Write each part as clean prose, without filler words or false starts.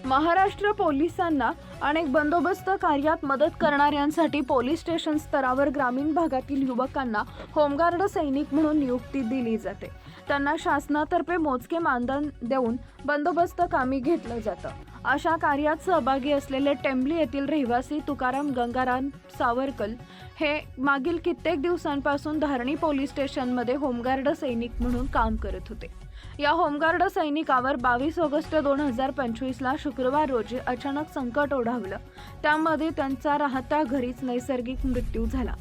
महाराष्ट्र पोलिसांना अनेक बंदोबस्त कार्यात मदत करणाऱ्यांसाठी पोलीस स्टेशन स्तरावर ग्रामीण भागातील युवकांना होमगार्ड सैनिक म्हणून नियुक्ती दिली जाते। त्यांना शासनातर्फे मोजके मानधन देऊन बंदोबस्त कामी घेतलं जातं। अशा कार्यात सहभागी असलेले टेंभली येथील रहिवासी तुकाराम गंगाराम सावरकर हे मागील कित्येक दिवसांपासून धारणी पोलीस स्टेशनमध्ये होमगार्ड सैनिक म्हणून काम करत होते। या होमगार्ड सैनिकावर 22 ऑगस्ट 2025 ला शुक्रवार रोजी अचानक संकट ओढावलं। त्यामध्ये त्यांचा राहत्या घरीच नैसर्गिक मृत्यू झाला।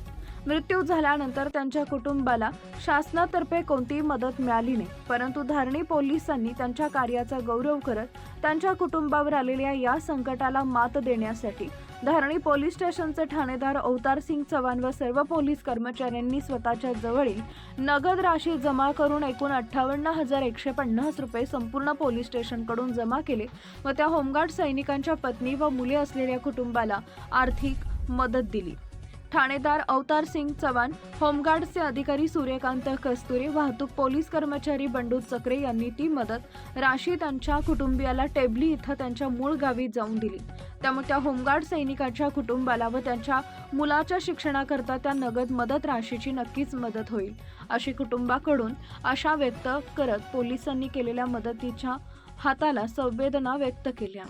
मृत्यू झाल्यानंतर त्यांच्या कुटुंबाला शासनातर्फे कोणतीही मदत मिळाली नाही, परंतु धारणी पोलिसांनी त्यांच्या कार्याचा गौरव करत त्यांच्या कुटुंबावर आलेल्या या संकटाला मात देण्यासाठी धारणी पोलीस स्टेशनचे ठाणेदार अवतार सिंग चव्हाण व सर्व पोलीस कर्मचाऱ्यांनी स्वतःच्या जवळील नगद राशी जमा करून एकूण 58,150 रुपये संपूर्ण पोलीस स्टेशनकडून जमा केले व त्या होमगार्ड सैनिकांच्या पत्नी व मुले असलेल्या कुटुंबाला आर्थिक मदत दिली। ठाणेदार अवतार सिंग चव्हाण, होमगार्डचे अधिकारी सूर्यकांत कस्तुरे, वाहतूक पोलीस कर्मचारी बंडू चक्रे यांनी ती मदत राशी त्यांच्या कुटुंबियाला टेंभली इथं त्यांच्या मूळ गावी जाऊन दिली। त्यामुळे त्या होमगार्ड सैनिकांच्या कुटुंबाला व त्यांच्या मुलाच्या शिक्षणाकरता त्या नगद मदत राशीची नक्कीच मदत होईल अशी कुटुंबाकडून आशा व्यक्त करत पोलिसांनी केलेल्या मदतीच्या हाताला संवेदना व्यक्त केल्या।